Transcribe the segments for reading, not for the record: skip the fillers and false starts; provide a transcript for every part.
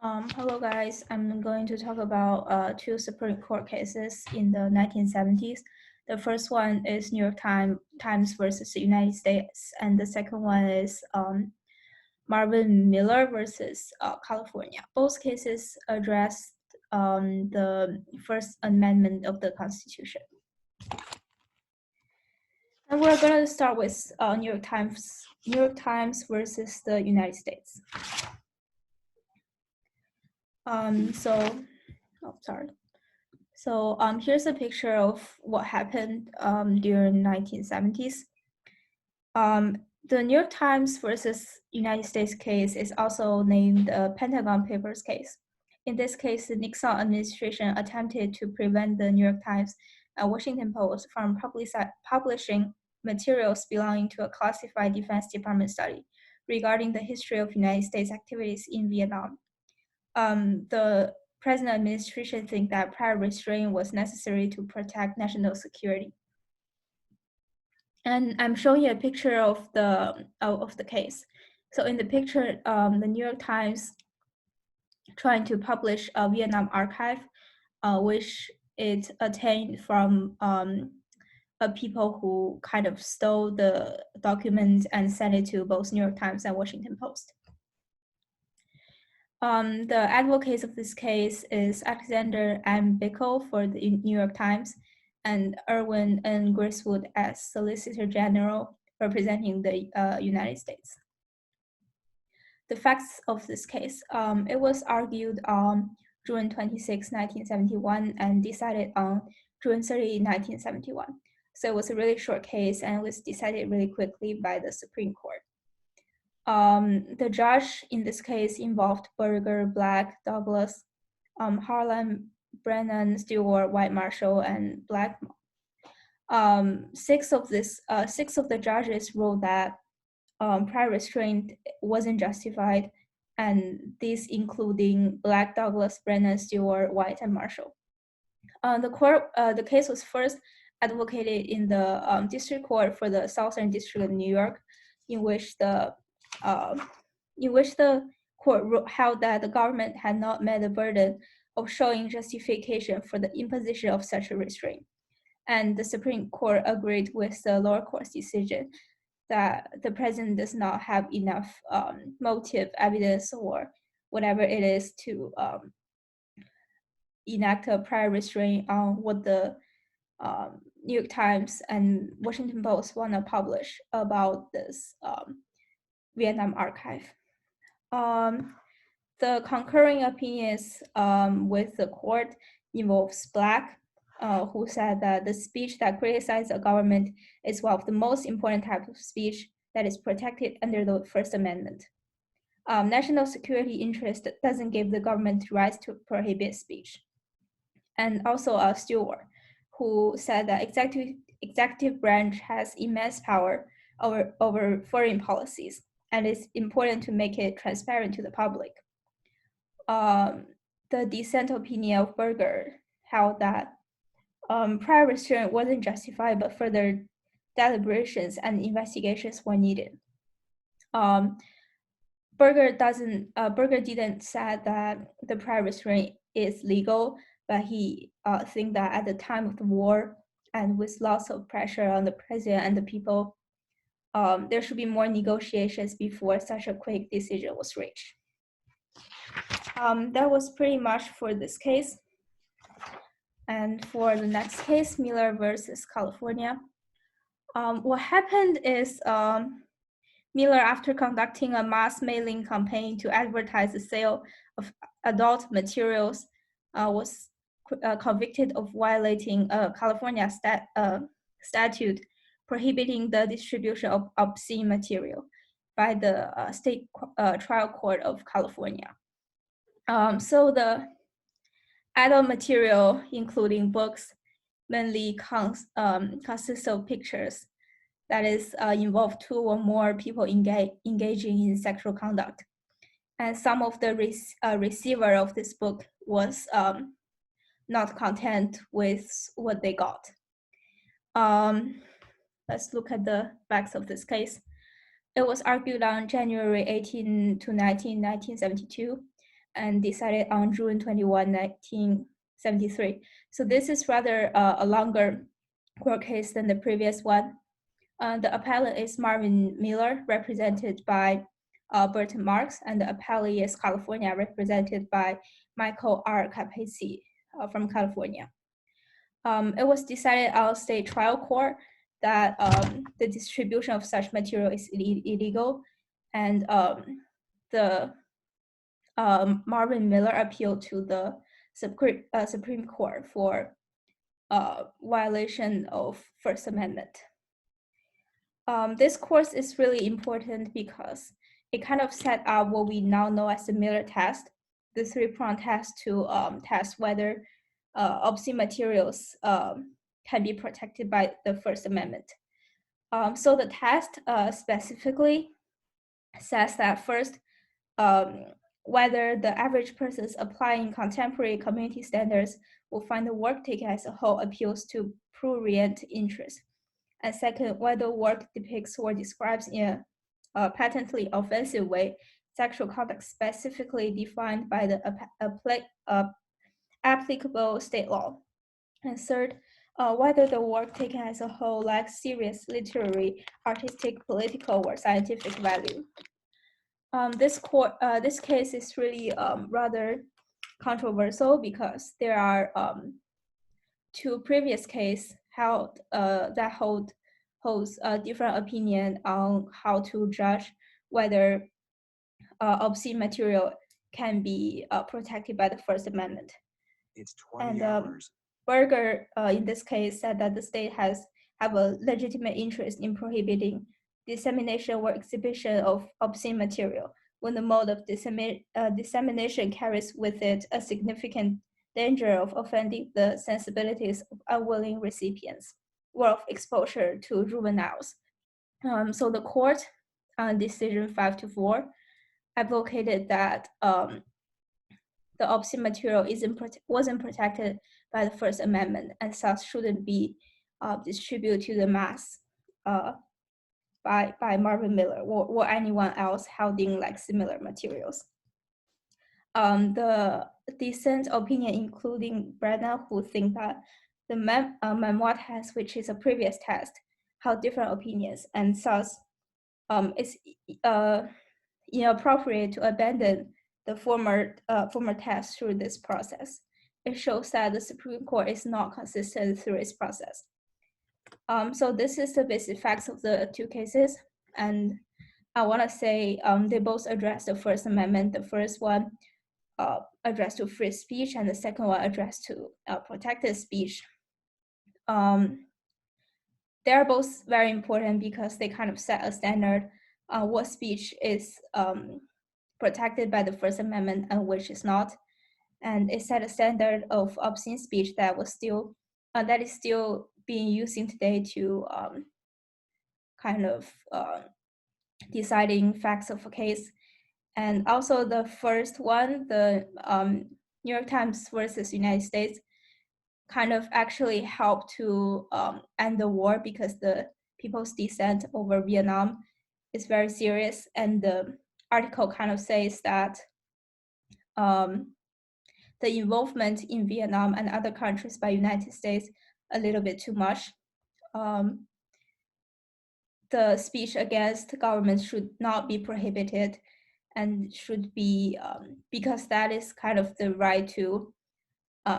Hello guys, I'm going to talk about two Supreme Court cases in the 1970s. The first one is New York Times versus the United States, and the second one is Marvin Miller versus California. Both cases addressed the First Amendment of the Constitution. And we're going to start with New York Times versus the United States. So here's a picture of what happened during 1970s. The New York Times versus United States case is also named the Pentagon Papers case. In this case, the Nixon administration attempted to prevent the New York Times and Washington Post from publishing materials belonging to a classified Defense Department study regarding the history of United States activities in Vietnam. The present administration think that prior restraint was necessary to protect national security. And I'm showing you a picture of the case. So in the picture, the New York Times trying to publish a Vietnam archive, which it attained from people who kind of stole the documents and sent it to both New York Times and Washington Post. The advocate of this case is Alexander M. Bickel for the New York Times and Irwin N. Griswold as Solicitor General representing the United States. The facts of this case, it was argued on June 26, 1971 and decided on June 30, 1971. So it was a really short case and it was decided really quickly by the Supreme Court. The judge in this case involved Berger, Black, Douglas, Harlan, Brennan, Stewart, White Marshall, and Blackmore. Six of the judges ruled that prior restraint wasn't justified, and these including Black, Douglas, Brennan, Stewart, White, and Marshall. The case was first advocated in the District Court for the Southern District of New York, in which the court held that the government had not met the burden of showing justification for the imposition of such a restraint. And the Supreme Court agreed with the lower court's decision that the president does not have enough motive, evidence, or whatever it is to enact a prior restraint on what the New York Times and Washington Post want to publish about this Vietnam archive. The concurring opinions with the court involves Black, who said that the speech that criticizes the government is one of the most important types of speech that is protected under the First Amendment. National security interest doesn't give the government the right to prohibit speech. And also Stewart, who said that executive branch has immense power over foreign policies, and it's important to make it transparent to the public. The dissent opinion of Berger held that prior restraint wasn't justified, but further deliberations and investigations were needed. Berger didn't say that the prior restraint is legal, but he think that at the time of the war and with lots of pressure on the president and the people, there should be more negotiations before such a quick decision was reached. That was pretty much for this case. And for the next case, Miller versus California. What happened is Miller, after conducting a mass mailing campaign to advertise the sale of adult materials, was convicted of violating a California statute prohibiting the distribution of obscene material by the state trial court of California. So the adult material, including books, mainly consists of pictures that is involve two or more people engaging in sexual conduct. And some of the receiver of this book was not content with what they got. Let's look at the facts of this case. It was argued on January 18 to 19, 1972 and decided on June 21, 1973. So this is rather a longer court case than the previous one. The appellant is Marvin Miller, represented by Burton Marks, and the appellee is California, represented by Michael R. Capizzi from California. It was decided on state trial court that the distribution of such material is illegal, and the Marvin Miller appealed to the Supreme Court for violation of First Amendment. This course is really important because it kind of set up what we now know as the Miller test, the three-pronged test to test whether obscene materials can be protected by the First Amendment. So the test specifically says that first, whether the average persons applying contemporary community standards will find the work taken as a whole appeals to prurient interest. And second, whether work depicts or describes in a patently offensive way sexual conduct specifically defined by the applicable state law. And third, whether the work taken as a whole lacks serious literary, artistic, political, or scientific value. This case is really rather controversial because there are two previous cases held that holds a different opinion on how to judge whether obscene material can be protected by the First Amendment. It's 20 hours. Berger, in this case, said that the state have a legitimate interest in prohibiting dissemination or exhibition of obscene material when the mode of dissemination carries with it a significant danger of offending the sensibilities of unwilling recipients or of exposure to juveniles. So the court, on decision 5-4, advocated that the obscene material wasn't protected by the First Amendment and thus shouldn't be distributed to the mass by Marvin Miller or anyone else holding like similar materials. The dissent opinion, including Brenna, who think that the memoir test, which is a previous test, have different opinions, and thus it's inappropriate to abandon the former test through this process. It shows that the Supreme Court is not consistent through its process. So this is the basic facts of the two cases, and I want to say they both address the First Amendment. The first one addressed to free speech, and the second one addressed to protected speech. They're both very important because they kind of set a standard what speech is protected by the First Amendment and which is not, and it set a standard of obscene speech that is still being used today to kind of deciding facts of a case. And also the first one, the New York Times versus United States, kind of actually helped to end the war because the people's dissent over Vietnam is very serious. And the article kind of says that the involvement in Vietnam and other countries by United States a little bit too much. The speech against the government should not be prohibited and should be, because that is kind of the right to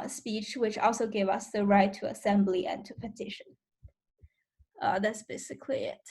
speech, which also gave us the right to assembly and to petition. That's basically it.